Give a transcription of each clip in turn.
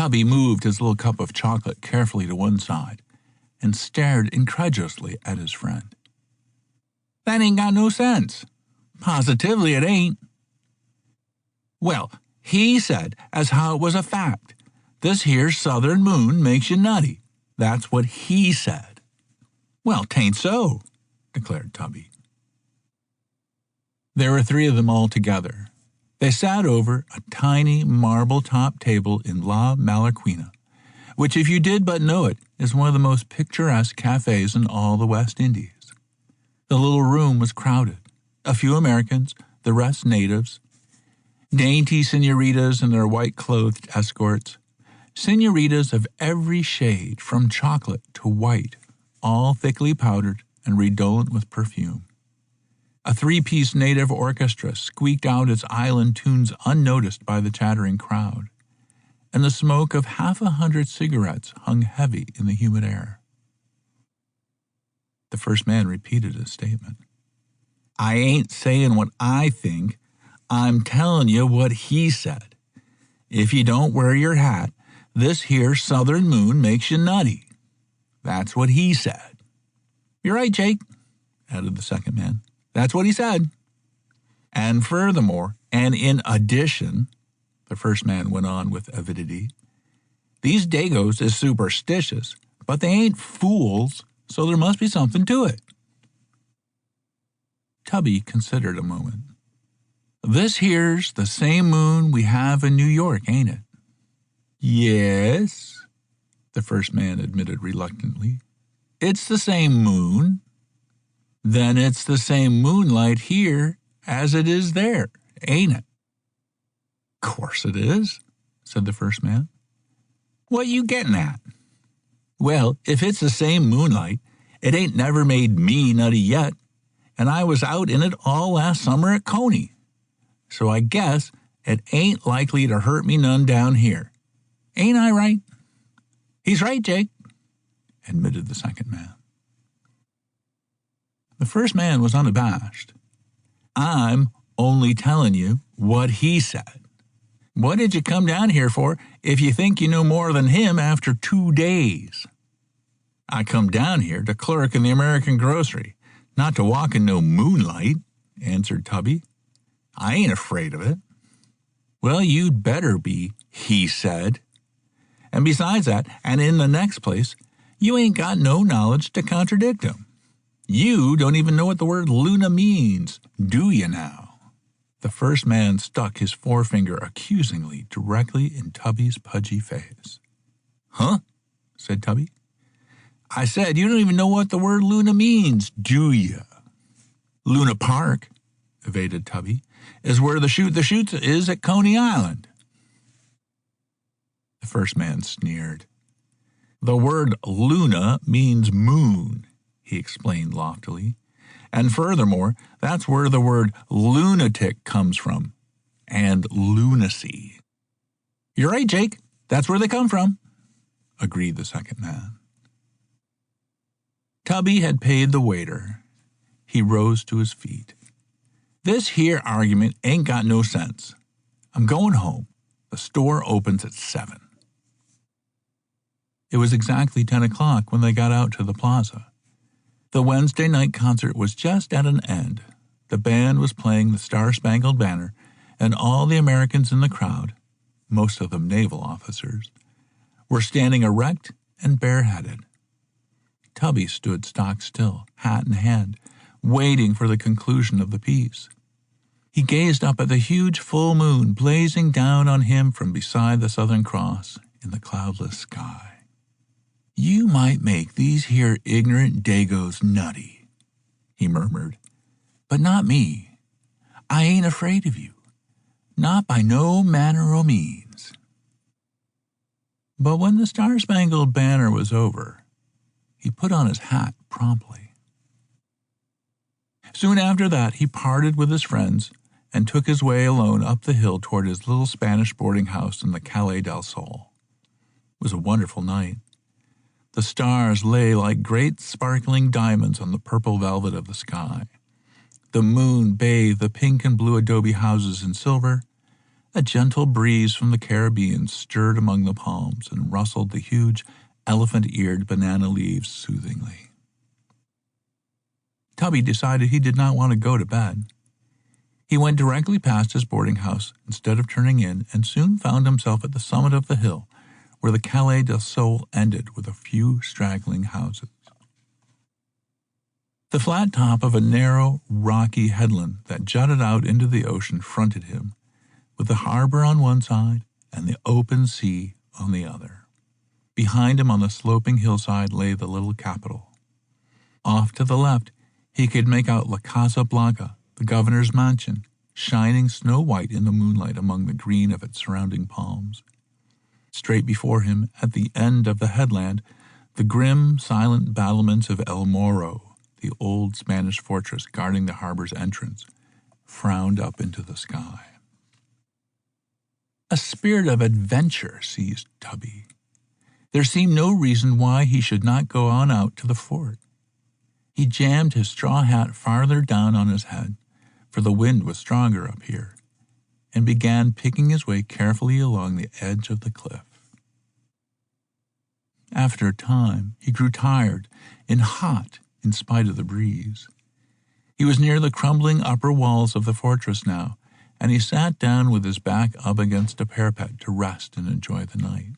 Tubby moved his little cup of chocolate carefully to one side and stared incredulously at his friend. That ain't got no sense. Positively it ain't. Well, he said as how it was a fact. This here southern moon makes you nutty. That's what he said. Well, 'tain't so, declared Tubby. There were 3 of them all together. They sat over a tiny marble-top table in La Malaquina, which, if you did but know it, is one of the most picturesque cafes in all the West Indies. The little room was crowded. A few Americans, the rest natives, dainty senoritas and their white-clothed escorts, senoritas of every shade from chocolate to white, all thickly powdered and redolent with perfume. A 3-piece native orchestra squeaked out its island tunes unnoticed by the chattering crowd, and the smoke of 100 cigarettes hung heavy in the humid air. The first man repeated his statement. I ain't saying what I think. I'm telling you what he said. If you don't wear your hat, this here southern moon makes you nutty. That's what he said. You're right, Jake, added the second man. That's what he said. And furthermore, and in addition, the first man went on with avidity, these Dagos is superstitious, but they ain't fools, so there must be something to it. Tubby considered a moment. This here's the same moon we have in New York, ain't it? Yes, the first man admitted reluctantly. It's the same moon. Then it's the same moonlight here as it is there, ain't it? Course it is, said the first man. What you getting at? Well, if it's the same moonlight, it ain't never made me nutty yet, and I was out in it all last summer at Coney. So I guess it ain't likely to hurt me none down here. Ain't I right? He's right, Jake, admitted the second man. The first man was unabashed. I'm only telling you what he said. What did you come down here for if you think you know more than him after 2 days? I come down here to clerk in the American grocery, not to walk in no moonlight, answered Tubby. I ain't afraid of it. Well, you'd better be, he said. And besides that, and in the next place, you ain't got no knowledge to contradict him. You don't even know what the word Luna means, do you now? The first man stuck his forefinger accusingly directly in Tubby's pudgy face. Huh? Said Tubby. I said you don't even know what the word Luna means, do you? Luna Park, evaded Tubby, is where the Chutes is at Coney Island. The first man sneered. The word Luna means moon, he explained loftily. And furthermore, that's where the word lunatic comes from, and lunacy. You're right, Jake. That's where they come from, agreed the second man. Tubby had paid the waiter. He rose to his feet. This here argument ain't got no sense. I'm going home. The store opens at 7. It was exactly 10 o'clock when they got out to the plaza. The Wednesday night concert was just at an end. The band was playing the Star-Spangled Banner, and all the Americans in the crowd, most of them naval officers, were standing erect and bareheaded. Tubby stood stock still, hat in hand, waiting for the conclusion of the piece. He gazed up at the huge full moon blazing down on him from beside the Southern Cross in the cloudless sky. You might make these here ignorant Dagos nutty, he murmured, but not me. I ain't afraid of you, not by no manner o' means. But when the Star-Spangled Banner was over, he put on his hat promptly. Soon after that, he parted with his friends and took his way alone up the hill toward his little Spanish boarding house in the Calle del Sol. It was a wonderful night. The stars lay like great sparkling diamonds on the purple velvet of the sky. The moon bathed the pink and blue adobe houses in silver, A gentle breeze from the Caribbean stirred among the palms and rustled the huge elephant-eared banana leaves soothingly. Tubby decided he did not want to go to bed. He went directly past his boarding house instead of turning in and soon found himself at the summit of the hill where the Calais del Sol ended with a few straggling houses. The flat top of a narrow, rocky headland that jutted out into the ocean fronted him, with the harbor on one side and the open sea on the other. Behind him on the sloping hillside lay the little capital. Off to the left, he could make out La Casa Blanca, the governor's mansion, shining snow-white in the moonlight among the green of its surrounding palms. Straight before him, at the end of the headland, the grim, silent battlements of El Morro, the old Spanish fortress guarding the harbor's entrance, frowned up into the sky. A spirit of adventure seized Tubby. There seemed no reason why he should not go on out to the fort. He jammed his straw hat farther down on his head, for the wind was stronger up here, and began picking his way carefully along the edge of the cliff. After a time, he grew tired and hot in spite of the breeze. He was near the crumbling upper walls of the fortress now, and he sat down with his back up against a parapet to rest and enjoy the night.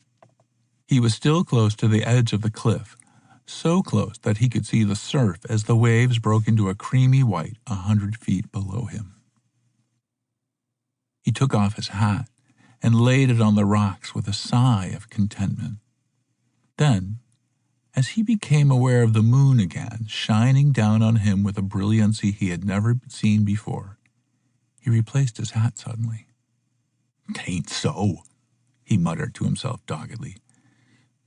He was still close to the edge of the cliff, so close that he could see the surf as the waves broke into a creamy white 100 feet below him. He took off his hat and laid it on the rocks with a sigh of contentment. Then, as he became aware of the moon again shining down on him with a brilliancy he had never seen before, he replaced his hat suddenly. "'Tain't so," he muttered to himself doggedly.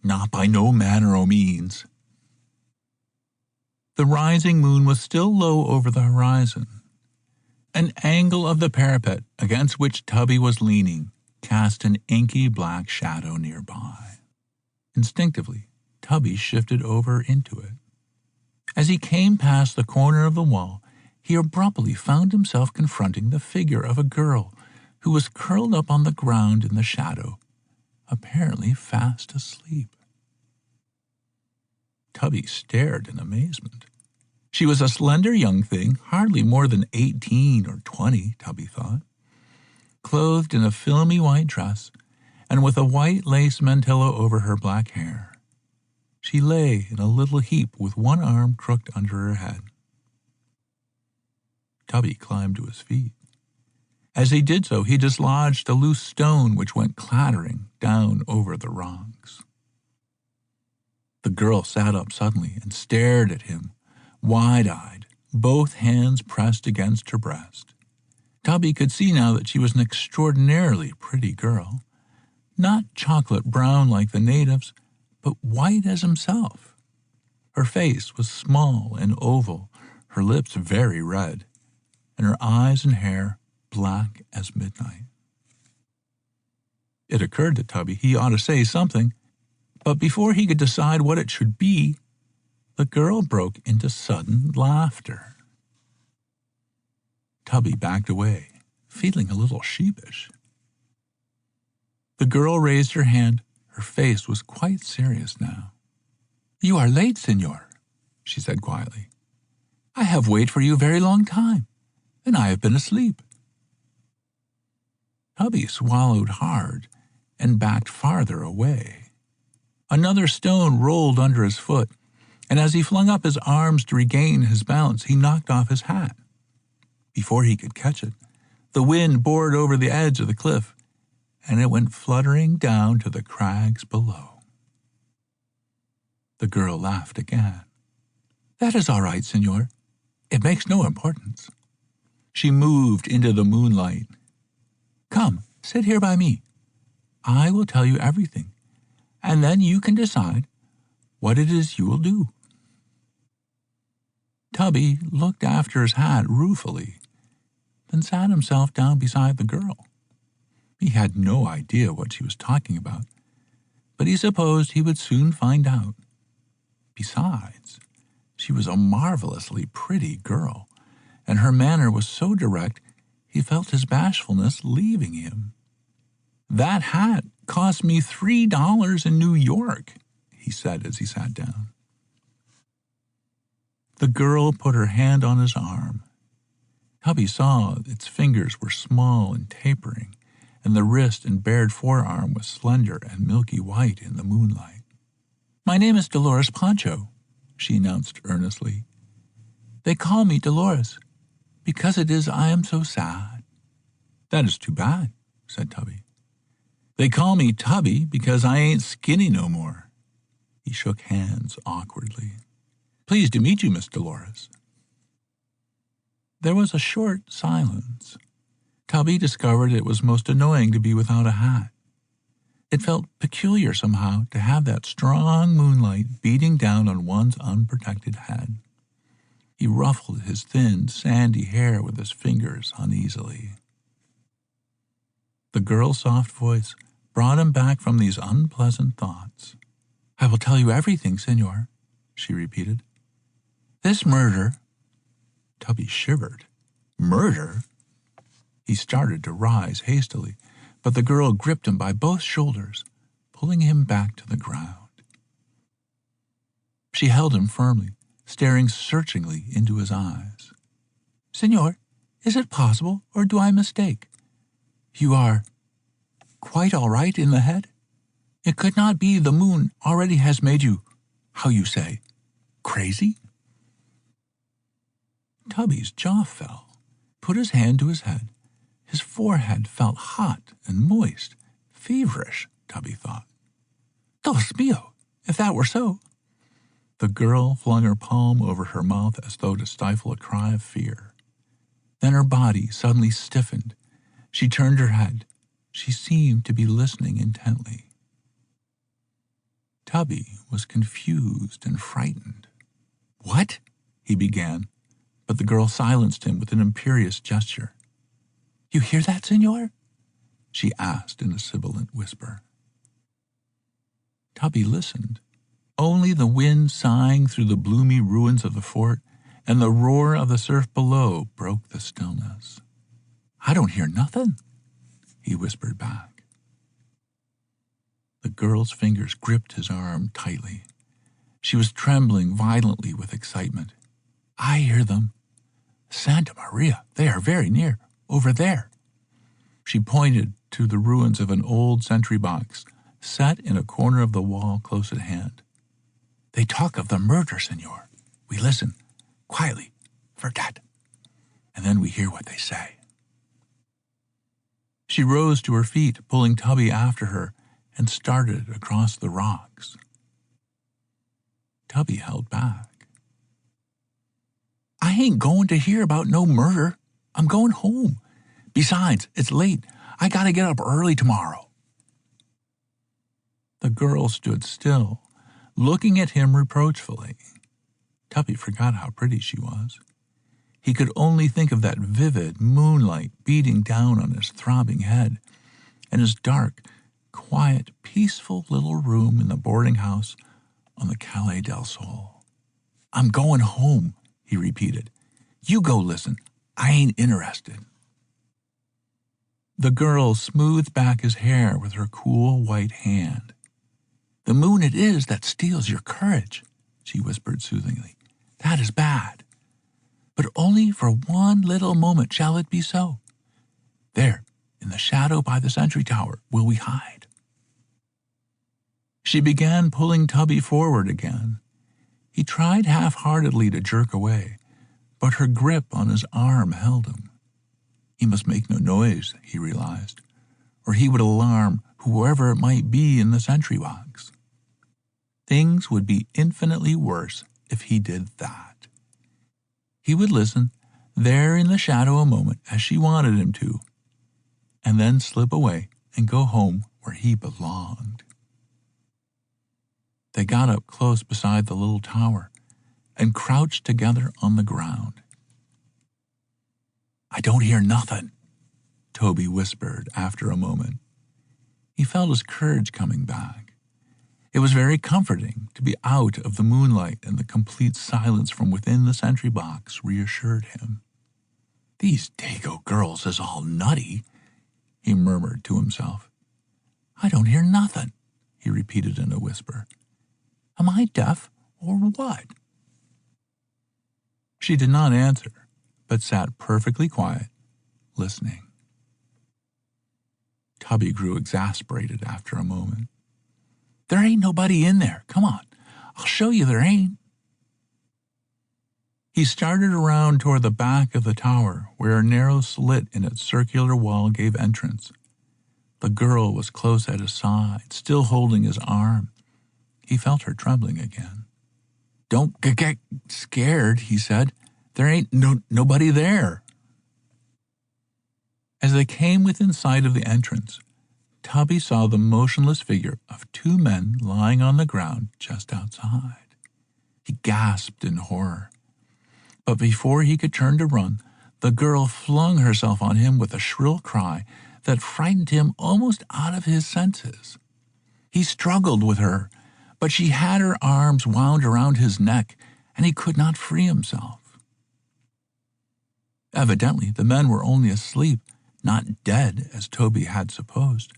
"Not by no manner o' means." The rising moon was still low over the horizon. An angle of the parapet against which Tubby was leaning cast an inky black shadow nearby. Instinctively, Tubby shifted over into it. As he came past the corner of the wall, he abruptly found himself confronting the figure of a girl who was curled up on the ground in the shadow, apparently fast asleep. Tubby stared in amazement. She was a slender young thing, hardly more than 18 or 20, Tubby thought, clothed in a filmy white dress and with a white lace mantilla over her black hair. She lay in a little heap with one arm crooked under her head. Tubby climbed to his feet. As he did so, he dislodged a loose stone which went clattering down over the rocks. The girl sat up suddenly and stared at him, wide-eyed, both hands pressed against her breast. Tubby could see now that she was an extraordinarily pretty girl, not chocolate brown like the natives, but white as himself. Her face was small and oval, her lips very red, and her eyes and hair black as midnight. It occurred to Tubby he ought to say something, but before he could decide what it should be, the girl broke into sudden laughter. Tubby backed away, feeling a little sheepish. The girl raised her hand. Her face was quite serious now. "You are late, senor," she said quietly. "I have waited for you a very long time, and I have been asleep." Tubby swallowed hard and backed farther away. Another stone rolled under his foot, and as he flung up his arms to regain his balance, he knocked off his hat. Before he could catch it, the wind bored over the edge of the cliff, and it went fluttering down to the crags below. The girl laughed again. "That is all right, senor. It makes no importance." She moved into the moonlight. "Come, sit here by me. I will tell you everything, and then you can decide what it is you will do." Tubby looked after his hat ruefully, then sat himself down beside the girl. He had no idea what she was talking about, but he supposed he would soon find out. Besides, she was a marvelously pretty girl, and her manner was so direct he felt his bashfulness leaving him. That hat cost me $3 in New York, he said as he sat down. The girl put her hand on his arm. Tubby saw its fingers were small and tapering, and the wrist and bared forearm was slender and milky white in the moonlight. "My name is Dolores Pancho," she announced earnestly. "They call me Dolores, because it is I am so sad." "That is too bad," said Tubby. "They call me Tubby because I ain't skinny no more." He shook hands awkwardly. "Pleased to meet you, Miss Dolores." There was a short silence. Tubby discovered it was most annoying to be without a hat. It felt peculiar somehow to have that strong moonlight beating down on one's unprotected head. He ruffled his thin, sandy hair with his fingers uneasily. The girl's soft voice brought him back from these unpleasant thoughts. "I will tell you everything, senor," she repeated. "This murder—" Tubby shivered. "Murder?" He started to rise hastily, but the girl gripped him by both shoulders, pulling him back to the ground. She held him firmly, staring searchingly into his eyes. "Senor, is it possible, or do I mistake? You are quite all right in the head? It could not be the moon already has made you, how you say, crazy?" Tubby's jaw fell, put his hand to his head. His forehead felt hot and moist, feverish, Tubby thought. "Dios mío, if that were so." The girl flung her palm over her mouth as though to stifle a cry of fear. Then her body suddenly stiffened. She turned her head. She seemed to be listening intently. Tubby was confused and frightened. "What?" he began, but the girl silenced him with an imperious gesture. "You hear that, senor?" she asked in a sibilant whisper. Tubby listened. Only the wind sighing through the bloomy ruins of the fort and the roar of the surf below broke the stillness. "I don't hear nothing," he whispered back. The girl's fingers gripped his arm tightly. She was trembling violently with excitement. "I hear them. Santa Maria, they are very near, over there." She pointed to the ruins of an old sentry box set in a corner of the wall close at hand. "They talk of the murder, senor. We listen, quietly, for that, and then we hear what they say." She rose to her feet, pulling Tubby after her, and started across the rocks. Tubby held back. "I ain't going to hear about no murder. I'm going home. Besides, it's late. I gotta get up early tomorrow." The girl stood still, looking at him reproachfully. Tubby forgot how pretty she was. He could only think of that vivid moonlight beating down on his throbbing head, and his dark, quiet, peaceful little room in the boarding house on the Calle del Sol. "I'm going home," he repeated. "You go listen. I ain't interested." The girl smoothed back his hair with her cool white hand. "The moon it is that steals your courage," she whispered soothingly. "That is bad. But only for one little moment shall it be so. There, in the shadow by the sentry tower, will we hide." She began pulling Tubby forward again. He tried half-heartedly to jerk away, but her grip on his arm held him. He must make no noise, he realized, or he would alarm whoever it might be in the sentry box. Things would be infinitely worse if he did that. He would listen, there in the shadow a moment, as she wanted him to, and then slip away and go home where he belonged. They got up close beside the little tower and crouched together on the ground. "I don't hear nothing," Toby whispered after a moment. He felt his courage coming back. It was very comforting to be out of the moonlight, and the complete silence from within the sentry box reassured him. "These Dago girls is all nutty," he murmured to himself. I don't hear nothing, he repeated in a whisper. Am I deaf or what? She did not answer, but sat perfectly quiet, listening. Tubby grew exasperated after a moment. There ain't nobody in there. Come on, I'll show you there ain't. He started around toward the back of the tower, where a narrow slit in its circular wall gave entrance. The girl was close at his side, still holding his arm. He felt her trembling again. Don't get scared, he said. There ain't nobody there. As they came within sight of the entrance, Tubby saw the motionless figure of two men lying on the ground just outside. He gasped in horror. But before he could turn to run, the girl flung herself on him with a shrill cry that frightened him almost out of his senses. He struggled with her, but she had her arms wound around his neck, and he could not free himself. Evidently, the men were only asleep, not dead, as Toby had supposed.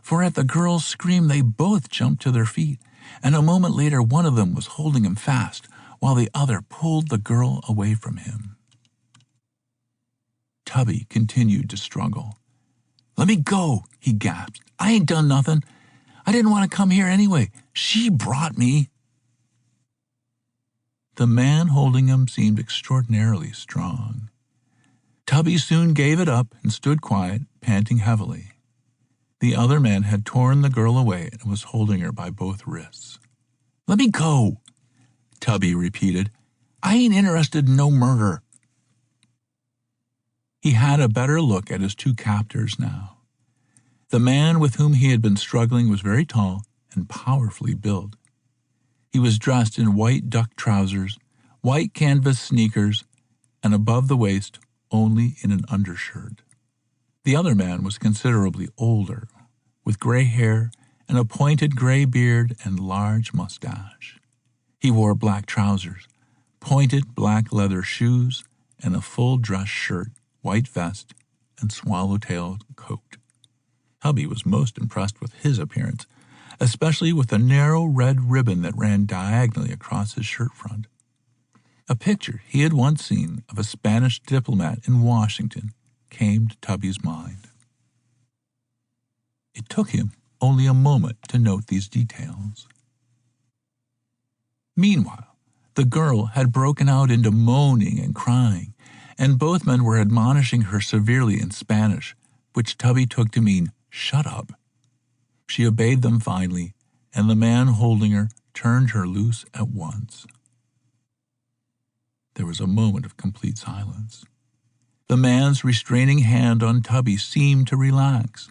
For at the girl's scream, they both jumped to their feet, and a moment later one of them was holding him fast, while the other pulled the girl away from him. Tubby continued to struggle. Let me go, he gasped. I ain't done nothing. I didn't want to come here anyway. She brought me. The man holding him seemed extraordinarily strong. Tubby soon gave it up and stood quiet, panting heavily. The other man had torn the girl away and was holding her by both wrists. Let me go, Tubby repeated. I ain't interested in no murder. He had a better look at his two captors now. The man with whom he had been struggling was very tall and powerfully built. He was dressed in white duck trousers, white canvas sneakers, and above the waist only in an undershirt. The other man was considerably older, with gray hair and a pointed gray beard and large mustache. He wore black trousers, pointed black leather shoes, and a full dress shirt, white vest, and swallow-tailed coat. Tubby was most impressed with his appearance, especially with the narrow red ribbon that ran diagonally across his shirt front. A picture he had once seen of a Spanish diplomat in Washington came to Tubby's mind. It took him only a moment to note these details. Meanwhile, the girl had broken out into moaning and crying, and both men were admonishing her severely in Spanish, which Tubby took to mean, shut up. She obeyed them finally, and the man holding her turned her loose at once. There was a moment of complete silence. The man's restraining hand on Tubby seemed to relax.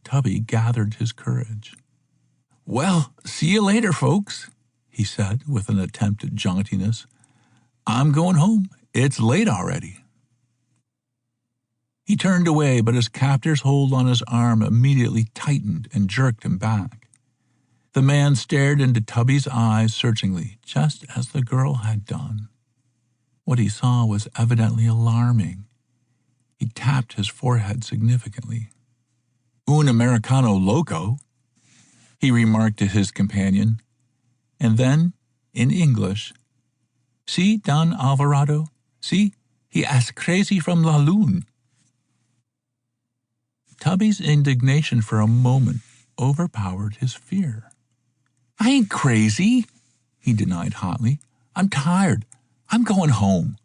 Tubby gathered his courage. Well, see you later, folks, he said with an attempt at jauntiness. I'm going home. It's late already. He turned away, but his captor's hold on his arm immediately tightened and jerked him back. The man stared into Tubby's eyes searchingly, just as the girl had done. What he saw was evidently alarming. He tapped his forehead significantly. Un Americano loco, he remarked to his companion, and then, in English, Si, Don Alvarado, si, he as crazy from la lune. Tubby's indignation for a moment overpowered his fear. I ain't crazy, he denied hotly. I'm tired. I'm going home.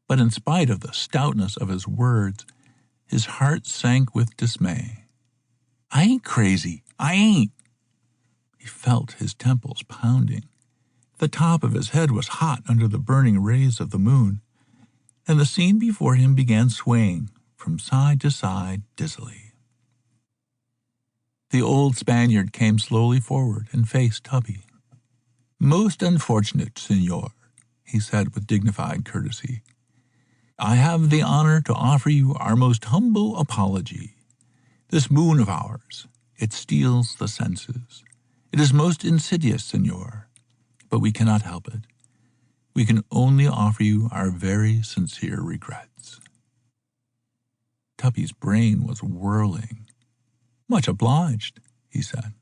But in spite of the stoutness of his words, his heart sank with dismay. I ain't crazy. I ain't. He felt his temples pounding. The top of his head was hot under the burning rays of the moon, and the scene before him began swaying from side to side dizzily. The old Spaniard came slowly forward and faced Tubby. Most unfortunate, senor, he said with dignified courtesy. I have the honor to offer you our most humble apology. This moon of ours, it steals the senses. It is most insidious, senor, but we cannot help it. We can only offer you our very sincere regrets. Tubby's brain was whirling. Much obliged, he said.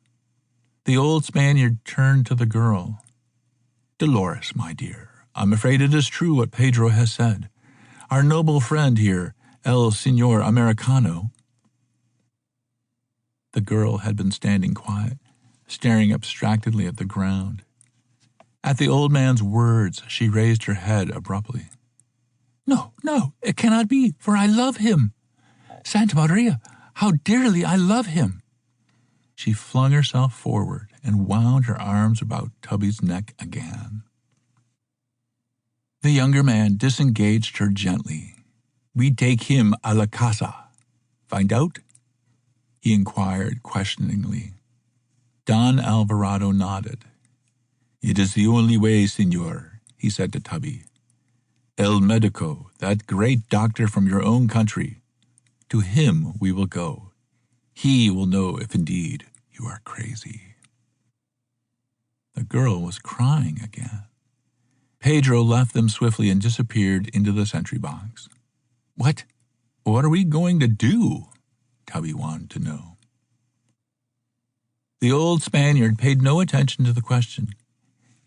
The old Spaniard turned to the girl. Dolores, my dear, I'm afraid it is true what Pedro has said. Our noble friend here, El Señor Americano. The girl had been standing quiet, staring abstractedly at the ground. At the old man's words, she raised her head abruptly. No, no, it cannot be, for I love him. Santa Maria, how dearly I love him. She flung herself forward and wound her arms about Tubby's neck again. The younger man disengaged her gently. We take him a la casa. Find out? He inquired questioningly. Don Alvarado nodded. It is the only way, senor, he said to Tubby. El Medico, that great doctor from your own country. To him we will go. He will know if indeed you are crazy. The girl was crying again. Pedro left them swiftly and disappeared into the sentry box. What are we going to do? Tubby wanted to know. The old Spaniard paid no attention to the question,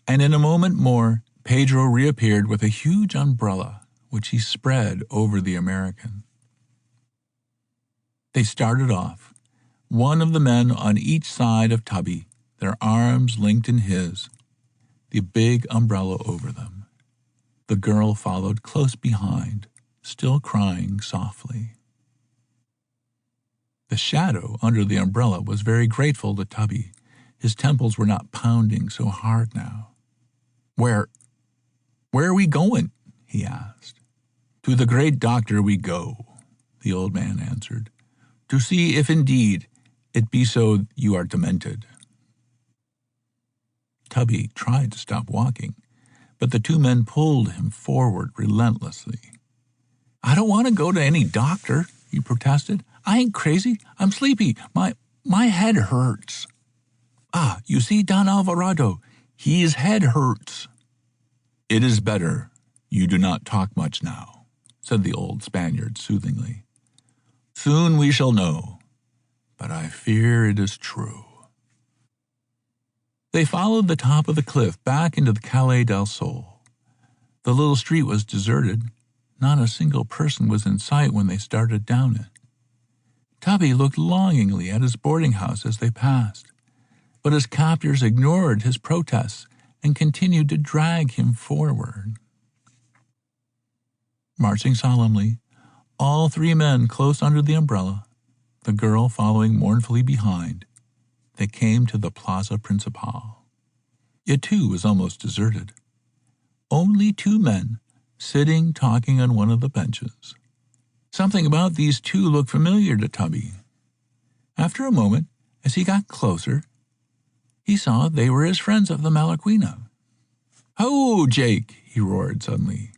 and in a moment more, Pedro reappeared with a huge umbrella, which he spread over the American. They started off, one of the men on each side of Tubby, their arms linked in his, the big umbrella over them. The girl followed close behind, still crying softly. The shadow under the umbrella was very grateful to Tubby. His temples were not pounding so hard now. Where are we going? He asked. To the great doctor we go, the old man answered, to see if indeed it be so you are demented. Tubby tried to stop walking, but the two men pulled him forward relentlessly. I don't want to go to any doctor, he protested. I ain't crazy. I'm sleepy. My head hurts. Ah, you see, Don Alvarado, his head hurts. It is better you do not talk much now, said the old Spaniard soothingly. Soon we shall know, but I fear it is true. They followed the top of the cliff back into the Calle del Sol. The little street was deserted. Not a single person was in sight when they started down it. Tubby looked longingly at his boarding house as they passed, but his captors ignored his protests and continued to drag him forward. Marching solemnly, all three men close under the umbrella, the girl following mournfully behind, they came to the Plaza Principal. It too was almost deserted. Only two men sitting talking on one of the benches. Something about these two looked familiar to Tubby. After a moment, as he got closer, he saw they were his friends of the Malaquina. Ho, Jake, he roared suddenly.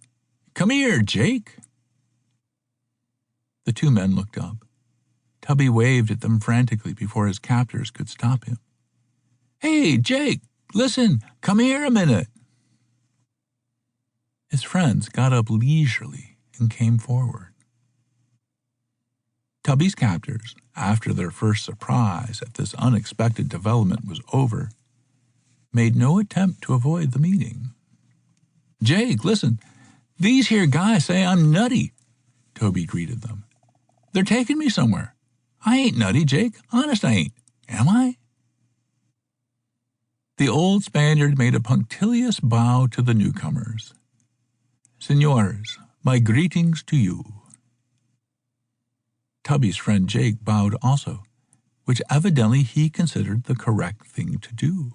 Come here, Jake. The two men looked up. Tubby waved at them frantically before his captors could stop him. Hey, Jake, listen, come here a minute. His friends got up leisurely and came forward. Tubby's captors, after their first surprise at this unexpected development was over, made no attempt to avoid the meeting. Jake, listen, these here guys say I'm nutty, Toby greeted them. They're taking me somewhere. I ain't nutty, Jake. Honest I ain't. Am I? The old Spaniard made a punctilious bow to the newcomers. Senores, my greetings to you. Tubby's friend Jake bowed also, which evidently he considered the correct thing to do.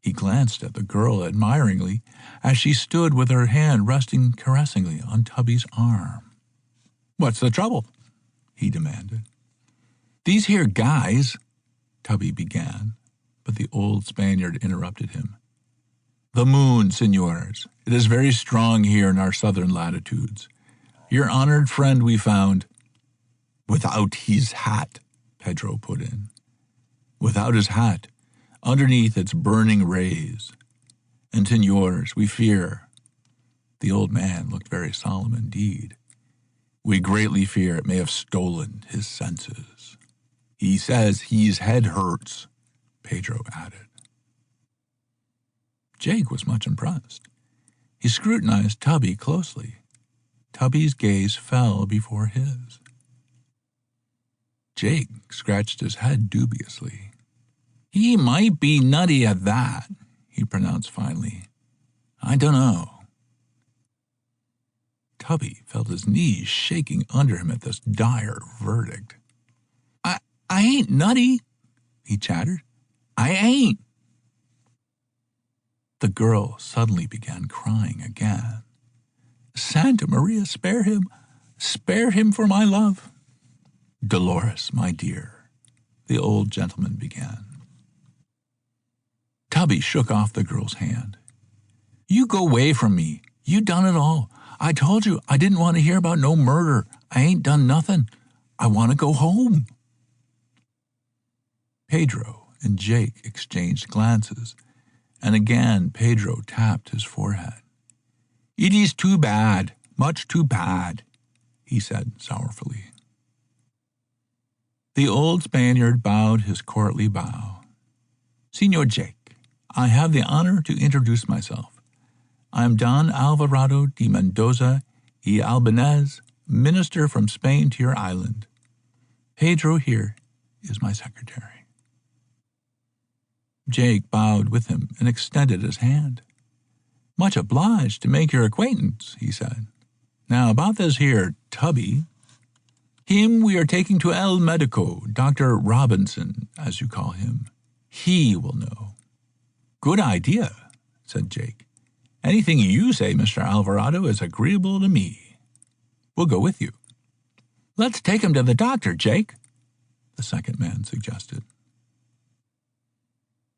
He glanced at the girl admiringly as she stood with her hand resting caressingly on Tubby's arm. What's the trouble? He demanded. These here guys, Tubby began, but the old Spaniard interrupted him. The moon, senores. It is very strong here in our southern latitudes. Your honored friend we found. Without his hat, Pedro put in. Without his hat, underneath its burning rays. And senores, we fear. The old man looked very solemn indeed. We greatly fear it may have stolen his senses. He says his head hurts, Pedro added. Jake was much impressed. He scrutinized Tubby closely. Tubby's gaze fell before his. Jake scratched his head dubiously. He might be nutty at that, he pronounced finally. I dunno. Tubby felt his knees shaking under him at this dire verdict. I ain't nutty, he chattered. I ain't. The girl suddenly began crying again. Santa Maria, spare him. Spare him for my love. Dolores, my dear, the old gentleman began. Tubby shook off the girl's hand. You go away from me. You done it all. I told you I didn't want to hear about no murder. I ain't done nothing. I want to go home. Pedro and Jake exchanged glances, and again Pedro tapped his forehead. It is too bad, much too bad, he said sorrowfully. The old Spaniard bowed his courtly bow. Senor Jake, I have the honor to introduce myself. I am Don Alvarado de Mendoza y Albanez, minister from Spain to your island. Pedro here is my secretary. Jake bowed with him and extended his hand. Much obliged to make your acquaintance, he said. Now about this here Tubby. Him we are taking to El Medico, Dr. Robinson, as you call him. He will know. Good idea, said Jake. Anything you say, Mr. Alvarado, is agreeable to me. We'll go with you. Let's take him to the doctor, Jake, the second man suggested.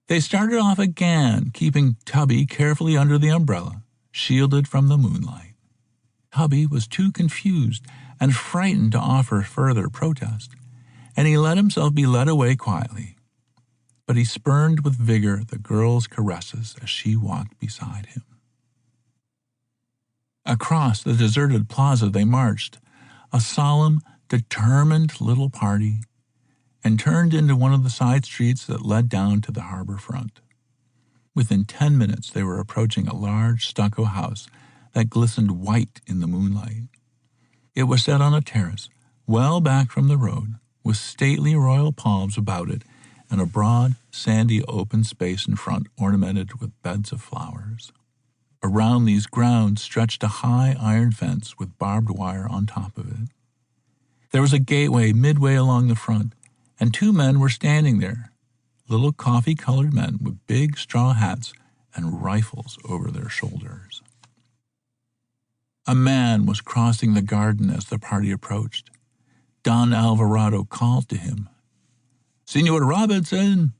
They started off again, keeping Tubby carefully under the umbrella, shielded from the moonlight. Tubby was too confused and frightened to offer further protest, and he let himself be led away quietly. But he spurned with vigor the girl's caresses as she walked beside him. Across the deserted plaza they marched, a solemn, determined little party, and turned into one of the side streets that led down to the harbor front. Within 10 minutes they were approaching a large stucco house that glistened white in the moonlight. It was set on a terrace, well back from the road, with stately royal palms about it and a broad, sandy open space in front ornamented with beds of flowers. Around these grounds stretched a high iron fence with barbed wire on top of it. There was a gateway midway along the front, and 2 men were standing there, little coffee-colored men with big straw hats and rifles over their shoulders. A man was crossing the garden as the party approached. Don Alvarado called to him, Senor Robinson!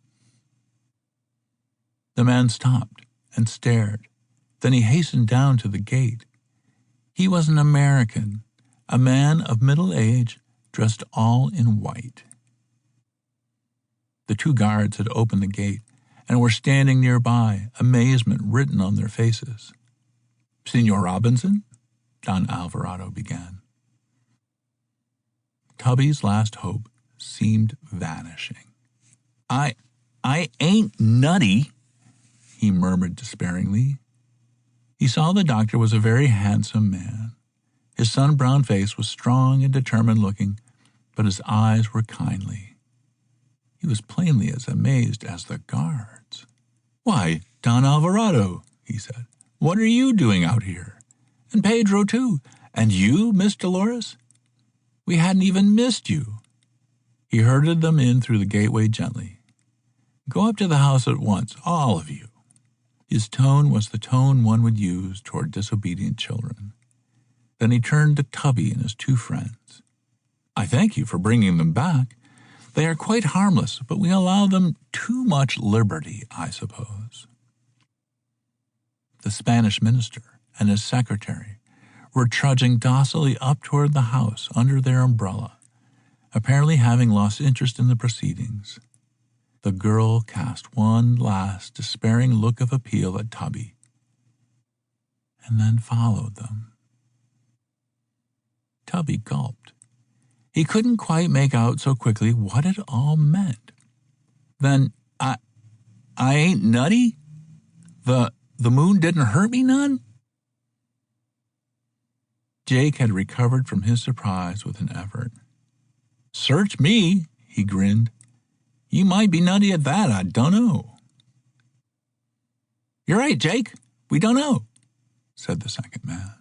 The man stopped and stared. Then he hastened down to the gate. He was an American, a man of middle age, dressed all in white. The 2 guards had opened the gate and were standing nearby, amazement written on their faces. Senor Robinson? Don Alvarado began. Tubby's last hope seemed vanishing. I ain't nutty, he murmured despairingly. He saw the doctor was a very handsome man. His sun-brown face was strong and determined looking, but his eyes were kindly. He was plainly as amazed as the guards. Why, Don Alvarado, he said, what are you doing out here? And Pedro, too. And you, Miss Dolores? We hadn't even missed you. He herded them in through the gateway gently. Go up to the house at once, all of you. His tone was the tone one would use toward disobedient children. Then he turned to Tubby and his 2 friends. I thank you for bringing them back. They are quite harmless, but we allow them too much liberty, I suppose. The Spanish minister and his secretary were trudging docilely up toward the house under their umbrella, apparently having lost interest in the proceedings. The girl cast one last despairing look of appeal at Tubby, and then followed them. Tubby gulped. He couldn't quite make out so quickly what it all meant. Then, I ain't nutty? The moon didn't hurt me none? Jake had recovered from his surprise with an effort. Search me, he grinned. You might be nutty at that, I dunno. You're right, Jake. We don't know, said the second man.